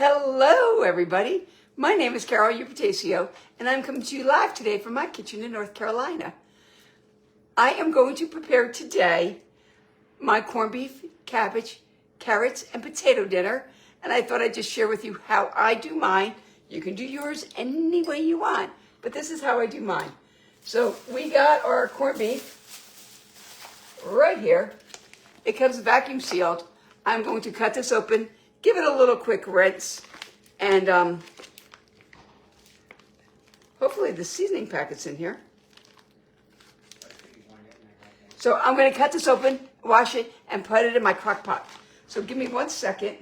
Hello, everybody. My name is Carol Upatasio, and I'm coming to you live today from my kitchen in North Carolina. I am going to prepare today my corned beef, cabbage, carrots, and potato dinner, and I thought I'd just share with you how I do mine. You can do yours any way you want, but this is how I do mine. So we got our corned beef right here. It comes vacuum sealed. I'm going to cut this open, give it a little quick rinse, and hopefully the seasoning packet's in here. So I'm going to cut this open, wash it, and put it in my crock pot. So give me 1 second.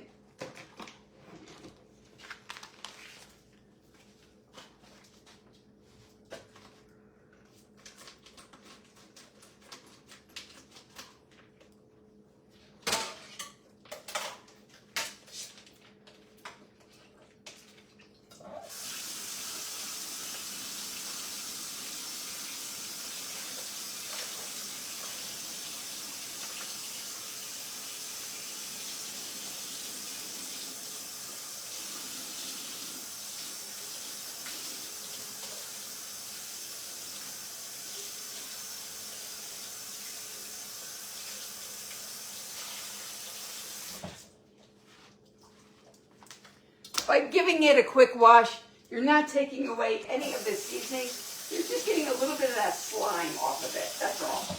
By giving it a quick wash, you're not taking away any of the seasoning. You're just getting a little bit of that slime off of it. That's all.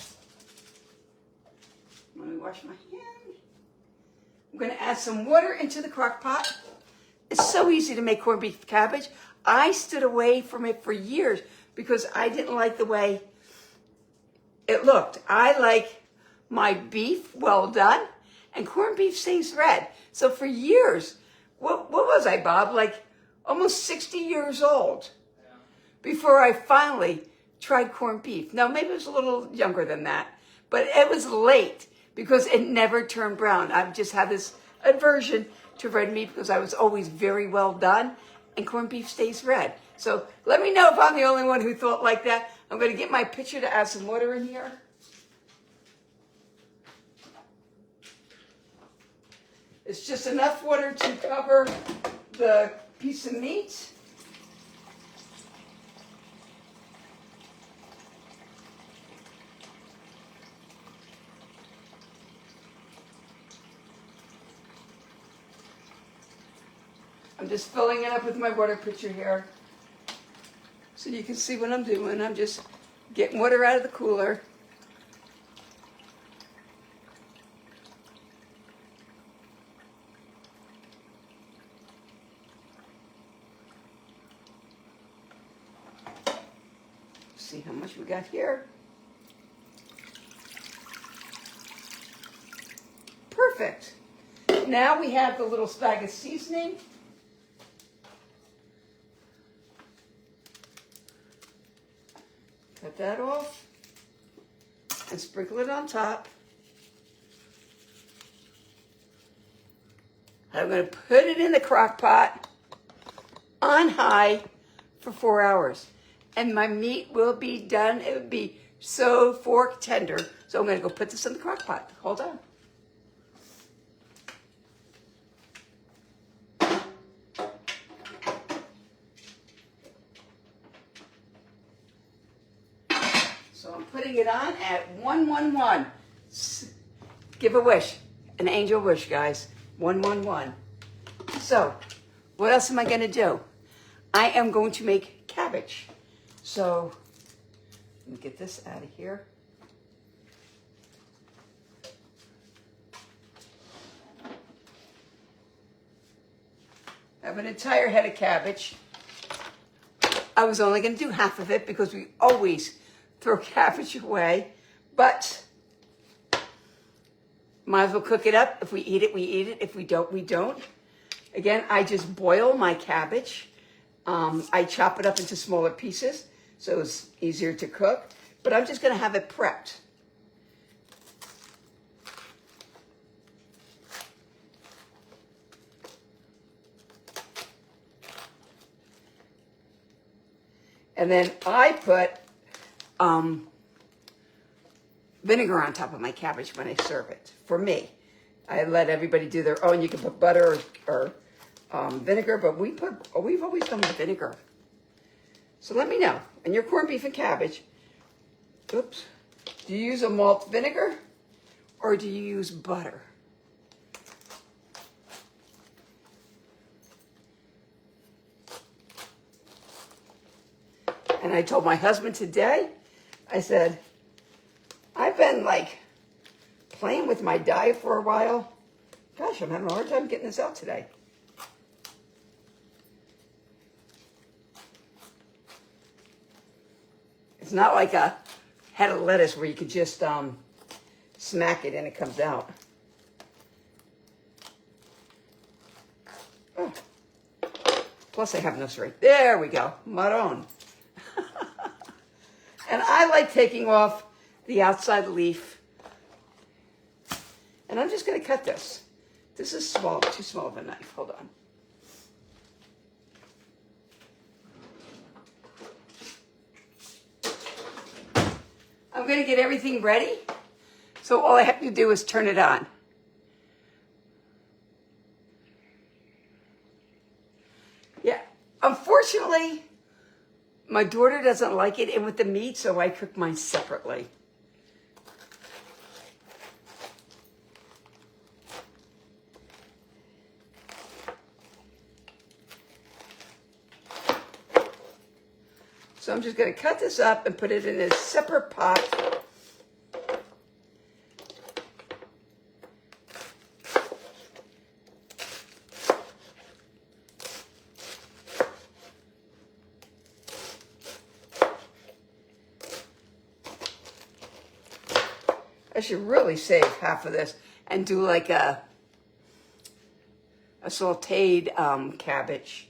Let me wash my hand. I'm going to add some water into the crock pot. It's so easy to make corned beef cabbage. I stood away from it for years because I didn't like the way it looked. I like my beef well done, and corned beef stays red. So for years, what was I, Bob? Like almost 60 years old before I finally tried corned beef. Now, maybe it was a little younger than that, but it was late because it never turned brown. I've just had this aversion to red meat because I was always very well done, and corned beef stays red. So let me know if I'm the only one who thought like that. I'm going to get my pitcher to add some water in here. It's just enough water to cover the piece of meat. I'm just filling it up with my water pitcher here so you can see what I'm doing. I'm just getting water out of the cooler. See how much we got here. Perfect. Now we have the little bag of seasoning. Cut that off and sprinkle it on top. I'm going to put it in the crock pot on high for 4 hours. And my meat will be done. It would be so fork tender. So I'm going to go put this in the crock pot. Hold on. So I'm putting it on at 111. Give a wish. An angel wish, guys. 111. So what else am I going to do? I am going to make cabbage. So, let me get this out of here. I have an entire head of cabbage. I was only going to do half of it because we always throw cabbage away, but might as well cook it up. If we eat it, we eat it. If we don't, we don't. Again, I just boil my cabbage. I chop it up into smaller pieces so it's easier to cook, but I'm just going to have it prepped. And then I put vinegar on top of my cabbage when I serve it, for me. I let everybody do their own. You can put butter or vinegar, but we've always done with vinegar. So let me know. And your corned beef and cabbage, oops, do you use a malt vinegar or do you use butter? And I told my husband today, I said, I've been like playing with my diet for a while. Gosh, I'm having a hard time getting this out today. It's not like a head of lettuce where you could just smack it and it comes out. Oh. Plus I have no strength. There we go, marron. And I like taking off the outside leaf. And I'm just gonna cut this. This is small, too small of a knife, hold on. I'm gonna get everything ready. So all I have to do is turn it on. Yeah, unfortunately, my daughter doesn't like it in with the meat, so I cook mine separately. So I'm just going to cut this up and put it in a separate pot. I should really save half of this and do like a sauteed cabbage.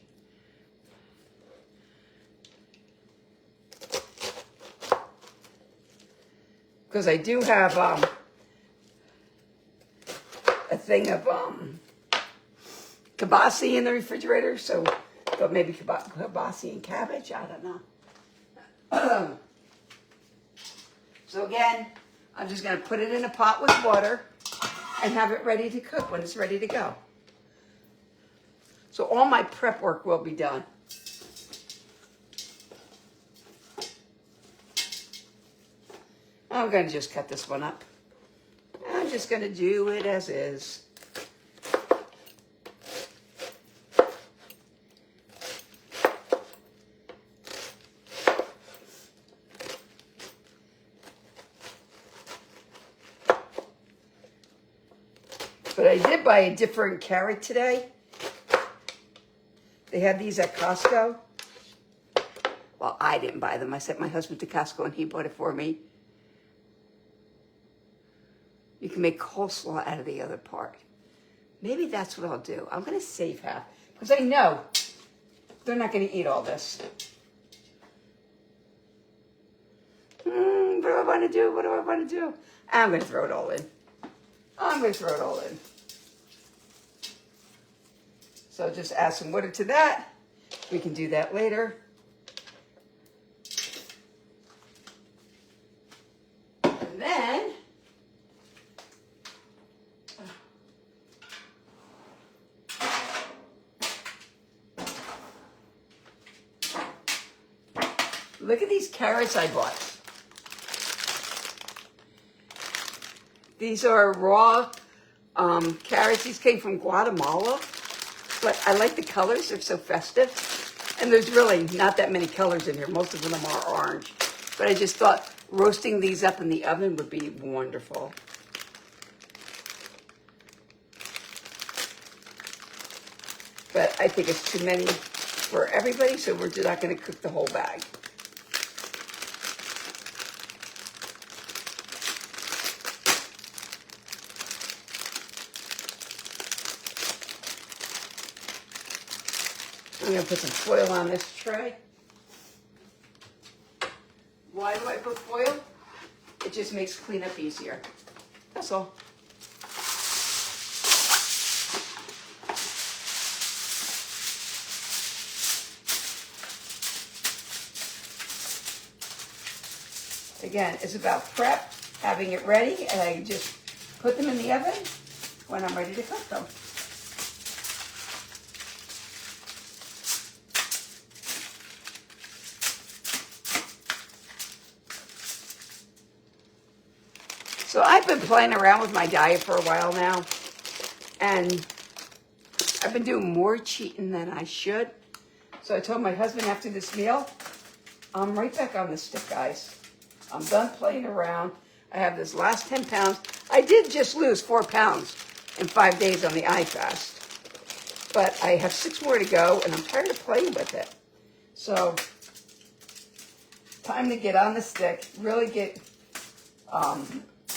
Because I do have a thing of kibasi in the refrigerator, so but maybe kibasi and cabbage, I don't know. So again, I'm just going to put it in a pot with water and have it ready to cook when it's ready to go. So all my prep work will be done. I'm going to just cut this one up. I'm just going to do it as is. But I did buy a different carrot today. They had these at Costco. Well, I didn't buy them. I sent my husband to Costco and he bought it for me. You can make coleslaw out of the other part. Maybe that's what I'll do. I'm going to save half because I know they're not going to eat all this. What do I want to do? What do I want to do? I'm going to throw it all in. I'm going to throw it all in. So just add some water to that. We can do that later. And then look at these carrots I bought. These are raw carrots. These came from Guatemala. But I like the colors. They're so festive. And there's really not that many colors in here. Most of them are orange. But I just thought roasting these up in the oven would be wonderful. But I think it's too many for everybody, so we're just not going to cook the whole bag. I'm going to put some foil on this tray. Why do I put foil? It just makes cleanup easier. That's all. Again, it's about prep, having it ready, and I just put them in the oven when I'm ready to cook them. So I've been playing around with my diet for a while now, and I've been doing more cheating than I should. So I told my husband after this meal, I'm right back on the stick, guys. I'm done playing around. I have this last 10 pounds. I did just lose 4 pounds in 5 days on the iFast. But I have 6 more to go, and I'm tired of playing with it. So, time to get on the stick, really get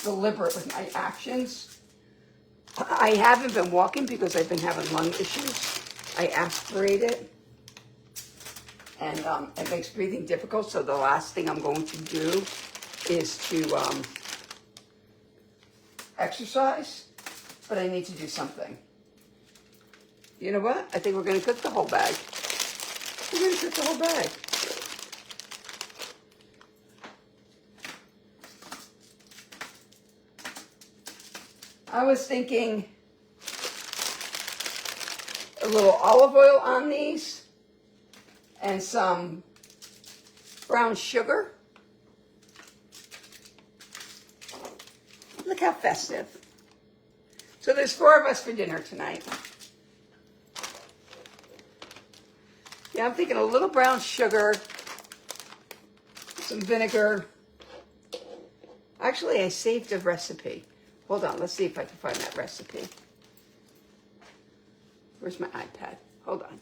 deliberate with my actions. I haven't been walking because I've been having lung issues. I aspirate it, and it makes breathing difficult, so the last thing I'm going to do is to exercise, but I need to do something. You know what? I think we're going to cook the whole bag. We're going to cook the whole bag. I was thinking a little olive oil on these and some brown sugar. Look how festive. So there's 4 of us for dinner tonight. Yeah, I'm thinking a little brown sugar, some vinegar. Actually, I saved a recipe. Hold on, let's see if I can find that recipe. Where's my iPad? Hold on.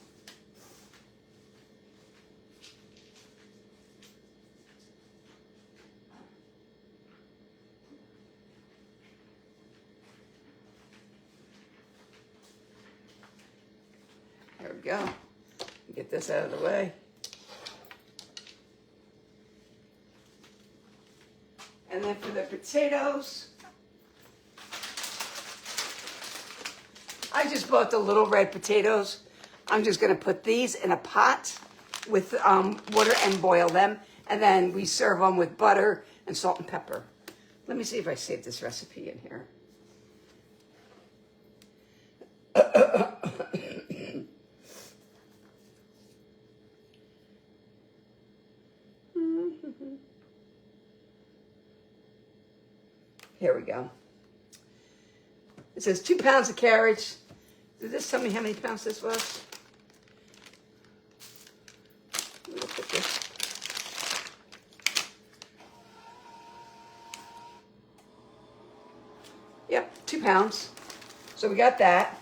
There we go. Get this out of the way. And then for the potatoes, I just bought the little red potatoes. I'm just going to put these in a pot with water and boil them. And then we serve them with butter and salt and pepper. Let me see if I saved this recipe in here. Here we go. It says 2 pounds of carrots. Did this tell me how many pounds this was? Let me look at this. Yep, 2 pounds. So we got that.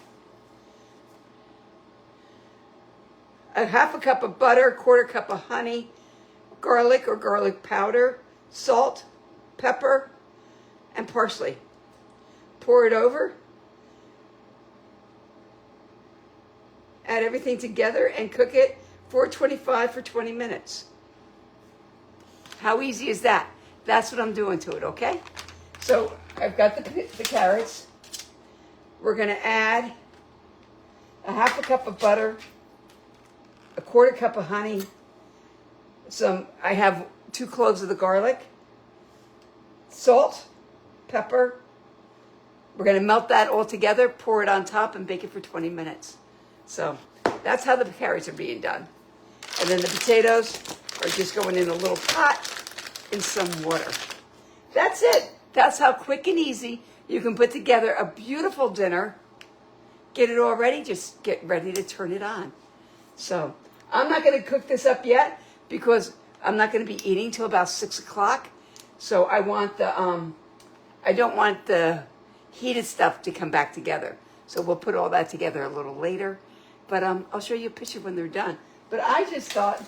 A half a cup of butter, 1/4 cup of honey, garlic or garlic powder, salt, pepper, and parsley. Pour it over. Add everything together and cook it 425 for 20 minutes. How easy is that? That's what I'm doing to it, okay? So I've got the carrots. We're going to add a half a cup of butter, a 1/4 cup of honey, I have 2 cloves of the garlic, salt, pepper. We're going to melt that all together, pour it on top, and bake it for 20 minutes. So that's how the carrots are being done. And then the potatoes are just going in a little pot in some water. That's it. That's how quick and easy you can put together a beautiful dinner. Get it all ready. Just get ready to turn it on. So I'm not going to cook this up yet because I'm not going to be eating till about 6 o'clock. So I want I don't want the heated stuff to come back together. So we'll put all that together a little later. But I'll show you a picture when they're done. But I just thought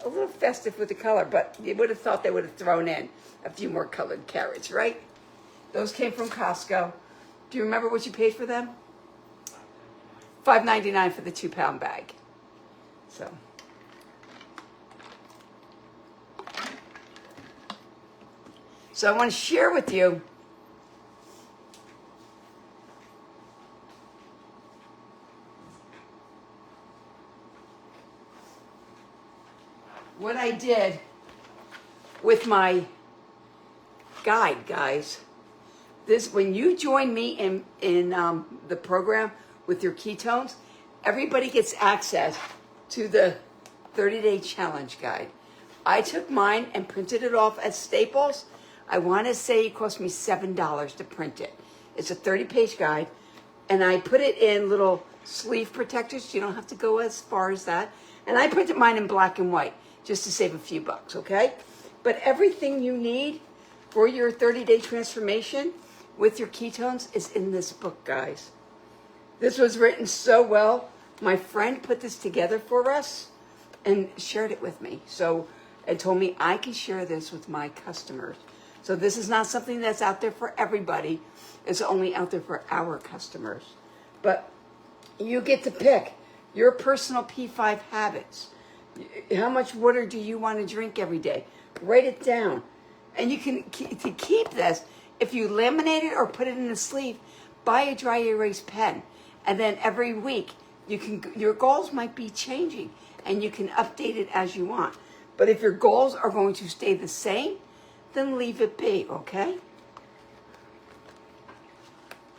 a little festive with the color, but you would have thought they would have thrown in a few more colored carrots, right? Those came from Costco. Do you remember what you paid for them? $5.99 for the 2 pound bag. So I want to share with you what I did with my guide, guys. When you join me in the program with your ketones, everybody gets access to the 30-day challenge guide. I took mine and printed it off as staples. I want to say it cost me $7 to print it. It's a 30-page guide, and I put it in little sleeve protectors. You don't have to go as far as that. And I printed mine in black and white just to save a few bucks, okay? But everything you need for your 30-day transformation with your ketones is in this book, guys. This was written so well. My friend put this together for us and shared it with me. So, and told me I can share this with my customers. So this is not something that's out there for everybody. It's only out there for our customers. But you get to pick your personal P5 habits. How much water do you want to drink every day? Write it down. And you can, to keep this, if you laminate it or put it in a sleeve, buy a dry erase pen. And then every week, your goals might be changing and you can update it as you want. But if your goals are going to stay the same, then leave it be, okay?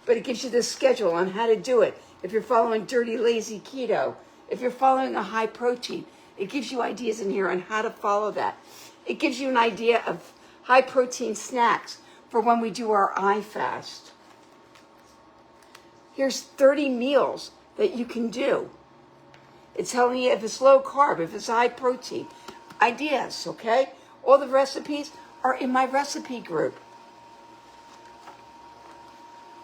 But it gives you the schedule on how to do it. If you're following Dirty Lazy Keto, if you're following a high protein, it gives you ideas in here on how to follow that. It gives you an idea of high protein snacks for when we do our iFast. Here's 30 meals that you can do. It's telling you if it's low carb, if it's high protein. Ideas, okay? All the recipes are in my recipe group.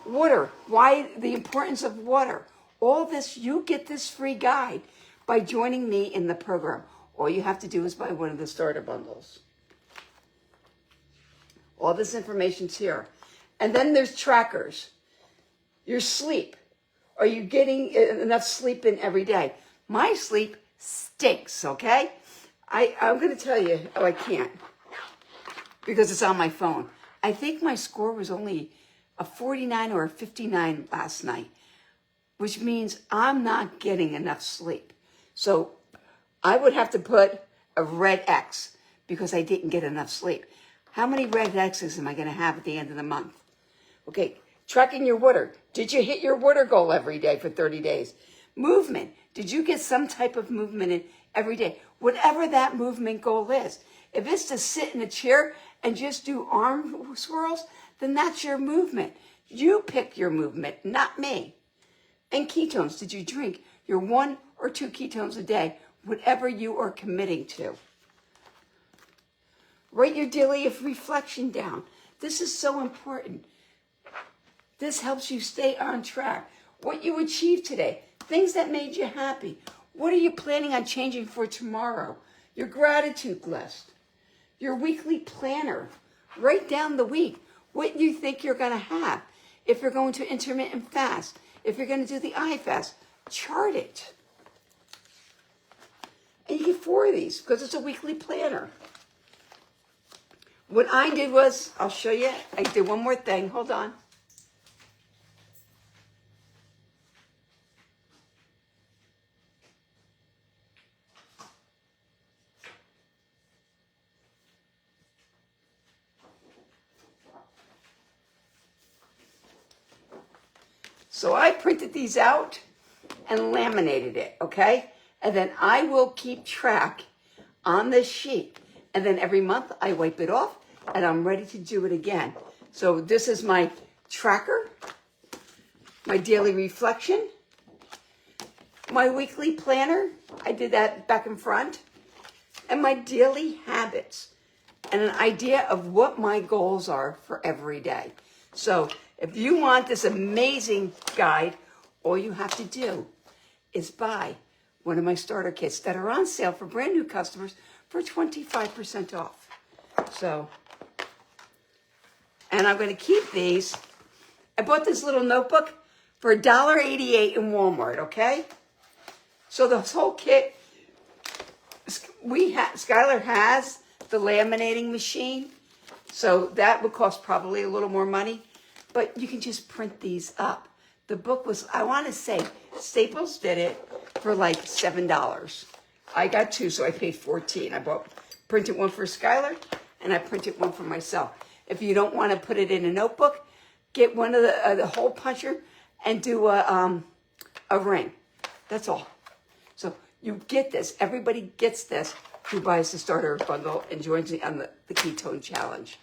Water, why the importance of water. All this, you get this free guide by joining me in the program. All you have to do is buy one of the starter bundles. All this information's here. And then there's trackers. Your sleep. Are you getting enough sleep in every day? My sleep stinks, okay? I'm going to tell you, I can't, because it's on my phone. I think my score was only a 49 or a 59 last night, which means I'm not getting enough sleep. So I would have to put a red X because I didn't get enough sleep. How many red X's am I going to have at the end of the month? Okay, tracking your water. Did you hit your water goal every day for 30 days? Movement. Did you get some type of movement in every day? Whatever that movement goal is. If it's to sit in a chair and just do arm swirls, then that's your movement. You pick your movement, not me. And ketones. Did you drink your 1 or 2 ketones a day? Whatever you are committing to. Write your daily reflection down. This is so important. This helps you stay on track. What you achieved today. Things that made you happy. What are you planning on changing for tomorrow? Your gratitude list. Your weekly planner. Write down the week. What you think you're going to have. If you're going to intermittent fast. If you're going to do the iFast. Chart it. And you get 4 of these because it's a weekly planner. What I did was, I'll show you. I did one more thing. Hold on. So I printed these out and laminated it, okay? And then I will keep track on this sheet. And then every month I wipe it off and I'm ready to do it again. So this is my tracker, my daily reflection, my weekly planner. I did that back in front. And my daily habits and an idea of what my goals are for every day. So if you want this amazing guide, all you have to do is buy one of my starter kits that are on sale for brand new customers for 25% off. So, and I'm going to keep these. I bought this little notebook for $1.88 in Walmart, okay? So this whole kit, Skylar has the laminating machine, so that would cost probably a little more money, but you can just print these up. The book was, I want to say, Staples did it for like $7. I got 2, so I paid $14. I printed one for Skylar, and I printed one for myself. If you don't want to put it in a notebook, get one of the hole puncher and do a ring. That's all. So you get this. Everybody gets this who buys the starter bundle and joins me on the ketone challenge.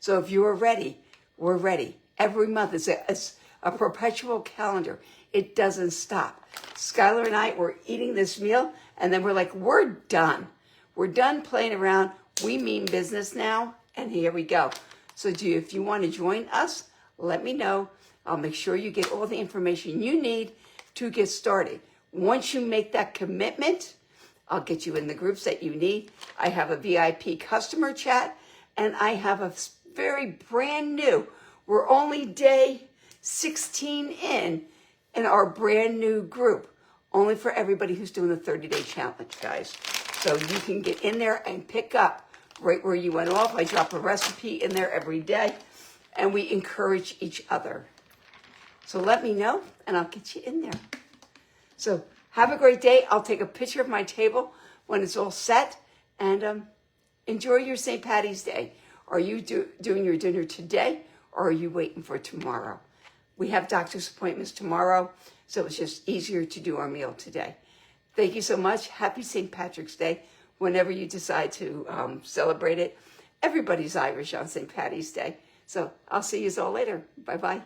So if you are ready, we're ready. Every month is a perpetual calendar. It doesn't stop. Skylar and I were eating this meal, and then we're like, we're done. We're done playing around. We mean business now, and here we go. So if you want to join us, let me know. I'll make sure you get all the information you need to get started. Once you make that commitment, I'll get you in the groups that you need. I have a VIP customer chat, and I have a very brand new, we're only day 16 in our brand new group, only for everybody who's doing the 30-day challenge, guys. So you can get in there and pick up right where you went off. I drop a recipe in there every day, and we encourage each other. So let me know, and I'll get you in there. So have a great day. I'll take a picture of my table when it's all set, and enjoy your St. Patty's Day. Are you doing your dinner today, or are you waiting for tomorrow? We have doctor's appointments tomorrow, so it's just easier to do our meal today. Thank you so much. Happy St. Patrick's Day. Whenever you decide to celebrate it, everybody's Irish on St. Patty's Day. So I'll see you all later. Bye-bye.